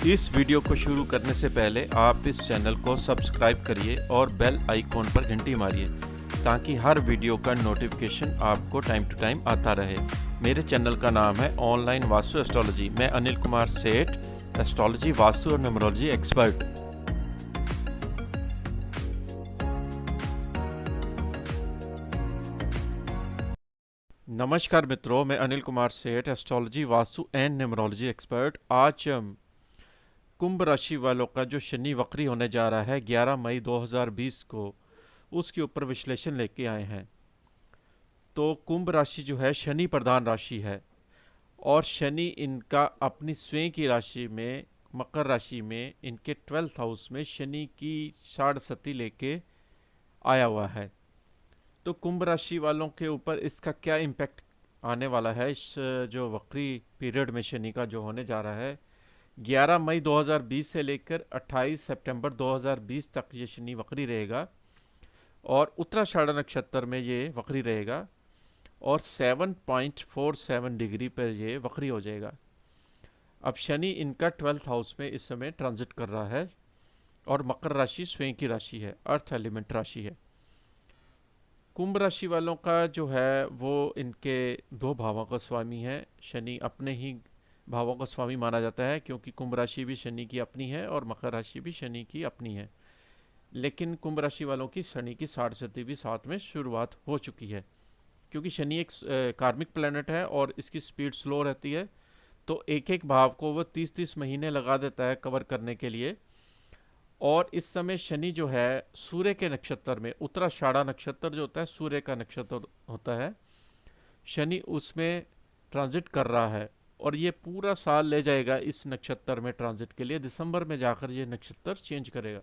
इस वीडियो को शुरू करने से पहले आप इस चैनल को सब्सक्राइब करिए और बेल आइकॉन पर घंटी मारिए ताकि हर वीडियो का नोटिफिकेशन आपको टाइम टू टाइम आता रहे। मेरे चैनल का नाम है ऑनलाइन वास्तु एस्ट्रोलॉजी। मैं अनिल कुमार सेठ, एस्ट्रोलॉजी, वास्तु और न्यूमरोलॉजी एक्सपर्ट। नमस्कार मित्रों, मैं अनिल कुमार सेठ, astrology, vastu and numerology expert. आज कुंभ राशि वालों का जो शनि वक्री होने जा रहा है 11 मई 2020 को, उसके ऊपर विश्लेषण लेके आए हैं। तो कुंभ राशि जो है शनि प्रधान राशि है और शनि इनका अपनी स्वयं की राशि में, मकर राशि में, इनके 12th हाउस में शनि की साढ़े लेके आया हुआ है। तो कुंभ राशि वालों के ऊपर इसका क्या इम्पैक्ट आने वाला है, इस जो वक्री पीरियड में शनि का जो होने जा रहा है 11 मई 2020 से लेकर 28 सितंबर 2020 तक ये शनि वक्री रहेगा और उत्तराषाढ़ नक्षत्र में ये वक्री रहेगा और 7.47 डिग्री पर ये वक्री हो जाएगा। अब शनि इनका 12th हाउस में इस समय ट्रांजिट कर रहा है और मकर राशि स्वयं की राशि है, अर्थ एलिमेंट राशि है। कुंभ राशि वालों का जो है वो इनके दो भावों का स्वामी है। शनि अपने ही भावों का स्वामी माना जाता है क्योंकि कुंभ राशि भी शनि की अपनी है और मकर राशि भी शनि की अपनी है। लेकिन कुंभ राशि वालों की शनि की साढ़े भी साथ में शुरुआत हो चुकी है क्योंकि शनि एक कार्मिक प्लैनेट है और इसकी स्पीड स्लो रहती है। तो एक एक भाव को वो 30-30 महीने लगा देता है कवर करने के लिए। और इस समय शनि जो है सूर्य के नक्षत्र में, उत्तराषाढ़ा नक्षत्र जो होता है सूर्य का नक्षत्र होता है, शनि उसमें ट्रांजिट कर रहा है और ये पूरा साल ले जाएगा इस नक्षत्र में ट्रांजिट के लिए। दिसंबर में जाकर ये नक्षत्र चेंज करेगा।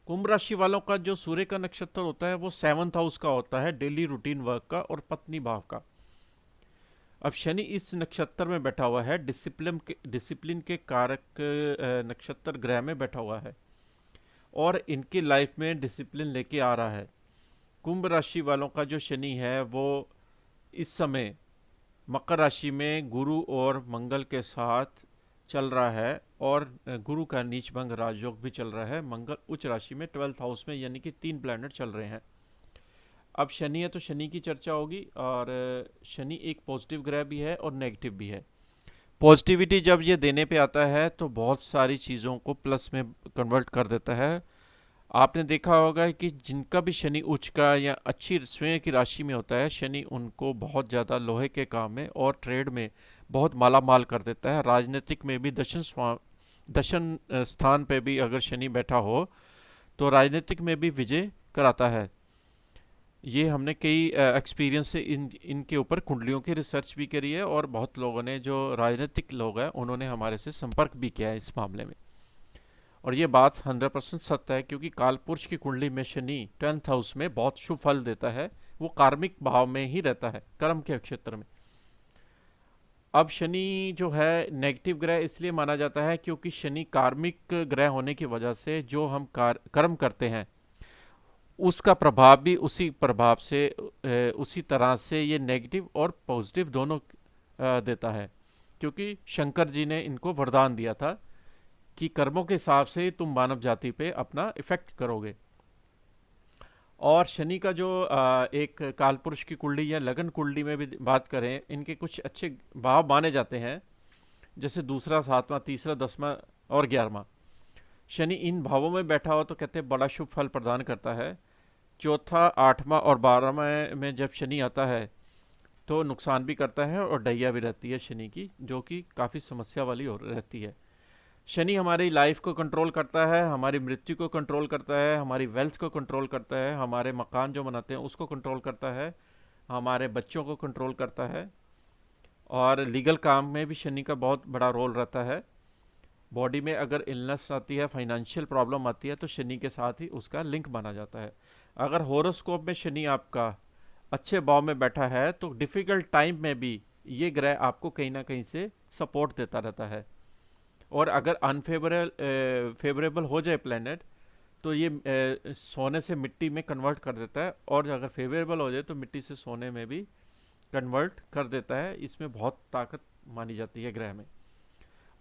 कुंभ राशि वालों का जो सूर्य का नक्षत्र होता है वो 7th हाउस का होता है, डेली रूटीन वर्क का और पत्नी भाव का। अब शनि इस नक्षत्र में बैठा हुआ है, डिसिप्लिन के कारक नक्षत्र ग्रह में बैठा हुआ है और इनकी लाइफ में डिसिप्लिन लेके आ रहा है। कुंभ राशि वालों का जो शनि है वो इस समय मकर राशि में गुरु और मंगल के साथ चल रहा है और गुरु का नीच भंग राजयोग भी चल रहा है। मंगल उच्च राशि में 12th हाउस में, यानी कि 3 प्लैनेट चल रहे हैं। अब शनि है तो शनि की चर्चा होगी और शनि एक पॉजिटिव ग्रह भी है और नेगेटिव भी है। पॉजिटिविटी जब ये देने पे आता है तो बहुत सारी चीज़ों को प्लस में कन्वर्ट कर देता है। आपने देखा होगा कि जिनका भी शनि उच्च का या अच्छी स्वयं की राशि में होता है, शनि उनको बहुत ज़्यादा लोहे के काम में और ट्रेड में बहुत माला माल कर देता है। राजनीतिक में भी दशम स्थान पे भी अगर शनि बैठा हो तो राजनीतिक में भी विजय कराता है। ये हमने कई एक्सपीरियंस से इनके ऊपर कुंडलियों की रिसर्च भी करी है और बहुत लोगों ने, जो राजनीतिक लोग हैं, उन्होंने हमारे से संपर्क भी किया है इस मामले में। और ये बात 100% सत्य है क्योंकि कालपुरुष की कुंडली में शनि 10th हाउस में बहुत शुभ फल देता है। वो कार्मिक भाव में ही रहता है, कर्म के क्षेत्र में। अब शनि जो है नेगेटिव ग्रह इसलिए माना जाता है क्योंकि शनि कार्मिक ग्रह होने की वजह से जो हम कर्म करते हैं उसका प्रभाव भी उसी प्रभाव से उसी तरह से ये नेगेटिव और पॉजिटिव दोनों देता है। क्योंकि शंकर जी ने इनको वरदान दिया था कि कर्मों के हिसाब से तुम मानव जाति पे अपना इफेक्ट करोगे। और शनि का जो एक कालपुरुष की कुंडली या लगन कुंडली में भी बात करें, इनके कुछ अच्छे भाव माने जाते हैं, जैसे दूसरा, सातवां, तीसरा, 10वां और 11वां। शनि इन भावों में बैठा हो तो कहते हैं बड़ा शुभ फल प्रदान करता है। चौथा, 8वां और 12वां में जब शनि आता है तो नुकसान भी करता है और डैया भी रहती है शनि की, जो कि काफ़ी समस्या वाली हो रहती है। शनि हमारी लाइफ को कंट्रोल करता है, हमारी मृत्यु को कंट्रोल करता है, हमारी वेल्थ को कंट्रोल करता है, हमारे मकान जो बनाते हैं उसको कंट्रोल करता है, हमारे बच्चों को कंट्रोल करता है। और लीगल काम में भी शनि का बहुत बड़ा रोल रहता है। बॉडी में अगर इलनेस आती है, फाइनेंशियल प्रॉब्लम आती है, तो शनि के साथ ही उसका लिंक माना जाता है। अगर होरोस्कोप में शनि आपका अच्छे भाव में बैठा है तो डिफ़िकल्ट टाइम में भी ये ग्रह आपको कहीं ना कहीं से सपोर्ट देता रहता है। और अगर फेवरेबल हो जाए प्लेनेट तो ये सोने से मिट्टी में कन्वर्ट कर देता है, और अगर फेवरेबल हो जाए तो मिट्टी से सोने में भी कन्वर्ट कर देता है। इसमें बहुत ताकत मानी जाती है ग्रह में।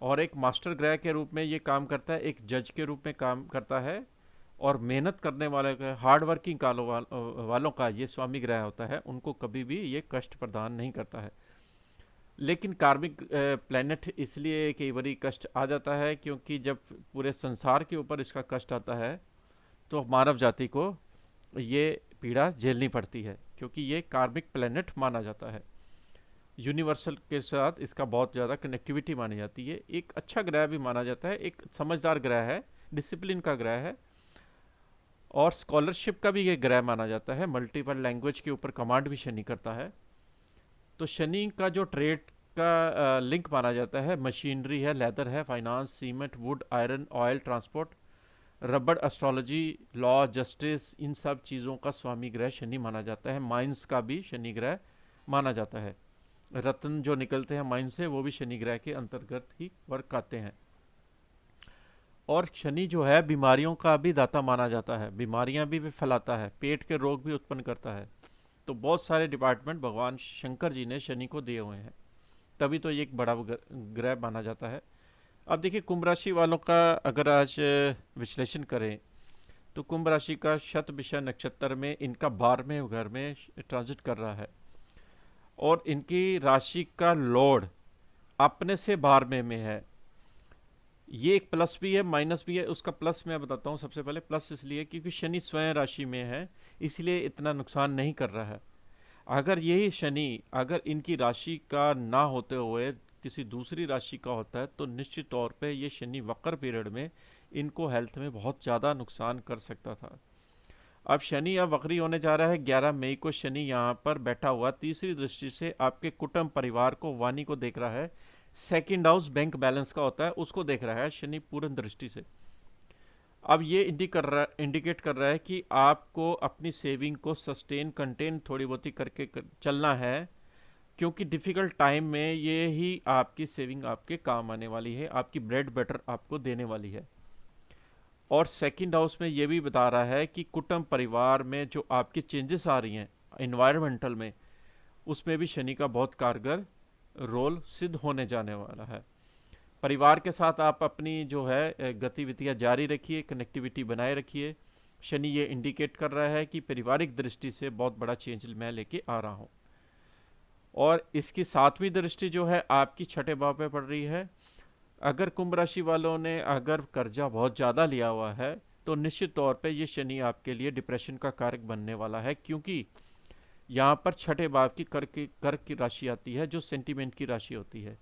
और एक मास्टर ग्रह के रूप में ये काम करता है, एक जज के रूप में काम करता है, और मेहनत करने वाले का, हार्ड वर्किंग वालों का ये स्वामी ग्रह होता है, उनको कभी भी ये कष्ट प्रदान नहीं करता है। लेकिन कार्मिक प्लैनेट इसलिए कई बारी कष्ट आ जाता है क्योंकि जब पूरे संसार के ऊपर इसका कष्ट आता है तो मानव जाति को ये पीड़ा झेलनी पड़ती है, क्योंकि ये कार्मिक प्लैनेट माना जाता है। यूनिवर्सल के साथ इसका बहुत ज़्यादा कनेक्टिविटी मानी जाती है, एक अच्छा ग्रह भी माना जाता है, एक समझदार ग्रह है, डिसिप्लिन का ग्रह है, और स्कॉलरशिप का भी ये ग्रह माना जाता है। मल्टीपल लैंग्वेज के ऊपर कमांड भी शनि करता है। तो शनि का जो ट्रेड का लिंक माना जाता है, मशीनरी है, लेदर है, finance, cement, would, iron, oil, transport, रबड़, एस्ट्रोलॉजी, लॉ, जस्टिस, इन सब चीज़ों का स्वामी ग्रह शनि माना जाता है। माइंस का भी शनि ग्रह माना जाता है। रत्न जो निकलते हैं माइन से वो भी शनि ग्रह के अंतर्गत ही वर्क आते हैं। और शनि जो है बीमारियों का भी दाता माना जाता है, बीमारियां भी फैलाता है, पेट के रोग भी उत्पन्न करता है। तो बहुत सारे डिपार्टमेंट भगवान शंकर जी ने शनि को दिए हुए हैं, तभी तो ये एक बड़ा ग्रह माना जाता है। अब देखिए कुंभ राशि वालों का अगर आज विश्लेषण करें तो कुंभ राशि का शतभिषा नक्षत्र में इनका 12वें घर में ट्रांजिट कर रहा है, और इनकी राशि का लॉर्ड अपने से 12वें में है। ये एक प्लस भी है माइनस भी है। उसका प्लस मैं बताता हूँ। सबसे पहले प्लस इसलिए क्योंकि शनि स्वयं राशि में है, इसलिए इतना नुकसान नहीं कर रहा है। अगर यही शनि अगर इनकी राशि का ना होते हुए किसी दूसरी राशि का होता है तो निश्चित तौर पे ये शनि वक्र पीरियड में इनको हेल्थ में बहुत ज़्यादा नुकसान कर सकता था। अब शनि अब वक्री होने जा रहा है। 11 मई को शनि यहाँ पर बैठा हुआ तीसरी दृष्टि से आपके कुटुंब, परिवार को, वाणी को देख रहा है। सेकंड हाउस बैंक बैलेंस का होता है, उसको देख रहा है शनि पूर्ण दृष्टि से। अब ये इंडिकेट कर रहा है कि आपको अपनी सेविंग को सस्टेन, कंटेन थोड़ी बहुत करके चलना है, क्योंकि डिफिकल्ट टाइम में ये ही आपकी सेविंग आपके काम आने वाली है, आपकी ब्रेड बटर आपको देने वाली है। और सेकंड हाउस में ये भी बता रहा है कि कुटुंब, परिवार में जो आपकी चेंजेस आ रही हैं इन्वायरमेंटल में, उसमें भी शनि का बहुत कारगर रोल सिद्ध होने जाने वाला है। परिवार के साथ आप अपनी जो है गतिविधियां जारी रखिए, कनेक्टिविटी बनाए रखिए। शनि ये इंडिकेट कर रहा है कि पारिवारिक दृष्टि से बहुत बड़ा चेंज मैं लेके आ रहा हूँ। और इसकी 7वीं दृष्टि जो है आपकी छठे भाव पे पड़ रही है। अगर कुंभ राशि वालों ने अगर कर्जा बहुत ज़्यादा लिया हुआ है तो निश्चित तौर पे ये शनि आपके लिए डिप्रेशन का कारक बनने वाला है, क्योंकि यहाँ पर छठे भाव की कर की राशि आती है जो सेंटीमेंट की राशि होती है।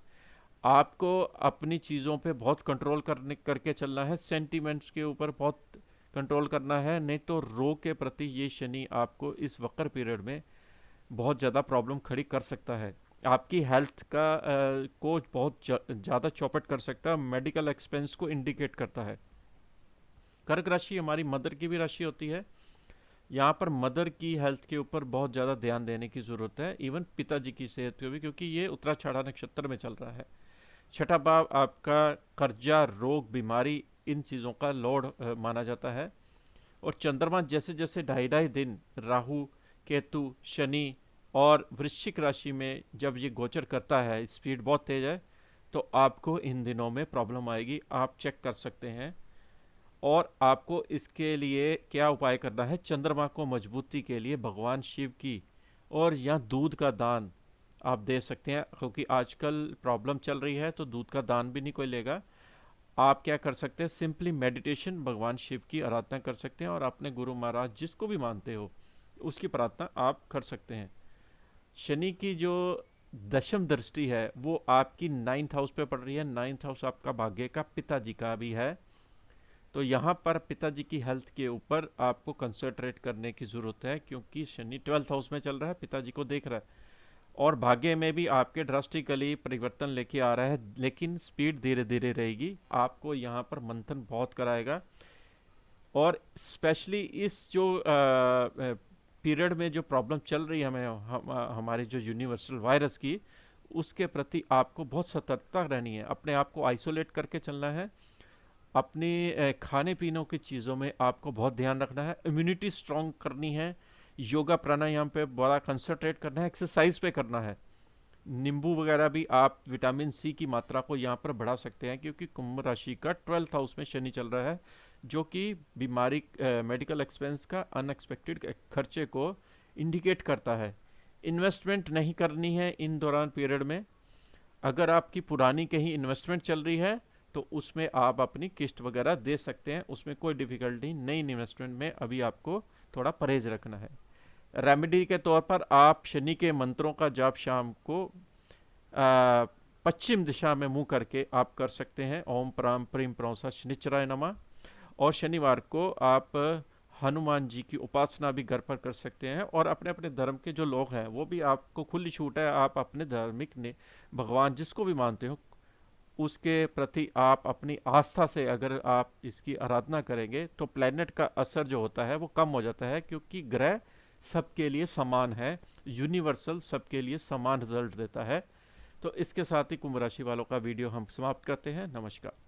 आपको अपनी चीज़ों पे बहुत कंट्रोल करके चलना है, सेंटीमेंट्स के ऊपर बहुत कंट्रोल करना है, नहीं तो रोग के प्रति ये शनि आपको इस वक्र पीरियड में बहुत ज़्यादा प्रॉब्लम खड़ी कर सकता है। आपकी हेल्थ का को बहुत ज़्यादा चौपट कर सकता है, मेडिकल एक्सपेंस को इंडिकेट करता है। कर्क राशि हमारी मदर की भी राशि होती है। यहाँ पर मदर की हेल्थ के ऊपर बहुत ज़्यादा ध्यान देने की ज़रूरत है, इवन पिताजी की सेहत को भी, क्योंकि ये उत्तराषाढ़ा नक्षत्र में चल रहा है। छठा भाव आपका कर्जा, रोग, बीमारी, इन चीज़ों का लोड माना जाता है। और चंद्रमा जैसे जैसे ढाई ढाई दिन राहु, केतु, शनि और वृश्चिक राशि में जब ये गोचर करता है, स्पीड बहुत तेज है, तो आपको इन दिनों में प्रॉब्लम आएगी, आप चेक कर सकते हैं। और आपको इसके लिए क्या उपाय करना है, चंद्रमा को मजबूती के लिए भगवान शिव की और या दूध का दान आप दे सकते हैं, क्योंकि आजकल प्रॉब्लम चल रही है तो दूध का दान भी नहीं कोई लेगा। आप क्या कर सकते हैं, सिंपली मेडिटेशन, भगवान शिव की आराधना कर सकते हैं, और अपने गुरु महाराज जिसको भी मानते हो उसकी प्रार्थना आप कर सकते हैं। शनि की जो दशम दृष्टि है वो आपकी 9th हाउस पे पड़ रही है। 9th हाउस आपका भाग्य का, पिताजी का भी है। तो यहाँ पर पिताजी की हेल्थ के ऊपर आपको कंसंट्रेट करने की ज़रूरत है, क्योंकि शनि 12th हाउस में चल रहा है, पिताजी को देख रहा है, और भाग्य में भी आपके ड्रास्टिकली परिवर्तन लेके आ रहा है, लेकिन स्पीड धीरे धीरे रहेगी। आपको यहाँ पर मंथन बहुत कराएगा, और स्पेशली इस जो पीरियड में जो प्रॉब्लम चल रही है हमारी जो यूनिवर्सल वायरस की, उसके प्रति आपको बहुत सतर्कता रहनी है, अपने आप को आइसोलेट करके चलना है। अपनी खाने पीने की चीज़ों में आपको बहुत ध्यान रखना है, इम्यूनिटी स्ट्रांग करनी है, योगा प्राणायाम पे बड़ा कंसंट्रेट करना है, एक्सरसाइज पे करना है। नींबू वगैरह भी आप विटामिन सी की मात्रा को यहाँ पर बढ़ा सकते हैं, क्योंकि कुंभ राशि का 12th हाउस में शनि चल रहा है, जो कि बीमारी, मेडिकल एक्सपेंस का अनएक्सपेक्टेड खर्चे को इंडिकेट करता है। इन्वेस्टमेंट नहीं करनी है इन दौरान पीरियड में। अगर आपकी पुरानी कहीं इन्वेस्टमेंट चल रही है तो उसमें आप अपनी किस्त वगैरह दे सकते हैं, उसमें कोई डिफिकल्टी नहीं। नई इन्वेस्टमेंट में अभी आपको थोड़ा परहेज रखना है। रेमेडी के तौर पर आप शनि के मंत्रों का जाप शाम को पश्चिम दिशा में मुंह करके आप कर सकते हैं। ओम प्राम प्रीम प्रौसा शनिचराय नमः। और शनिवार को आप हनुमान जी की उपासना भी घर पर कर सकते हैं। और अपने अपने धर्म के जो लोग हैं वो भी, आपको खुली छूट है, आप अपने धार्मिक ने भगवान जिसको भी मानते हो उसके प्रति आप अपनी आस्था से अगर आप इसकी आराधना करेंगे तो प्लेनेट का असर जो होता है वो कम हो जाता है, क्योंकि ग्रह सबके लिए समान है, यूनिवर्सल सबके लिए समान रिजल्ट देता है। तो इसके साथ ही कुंभ राशि वालों का वीडियो हम समाप्त करते हैं। नमस्कार।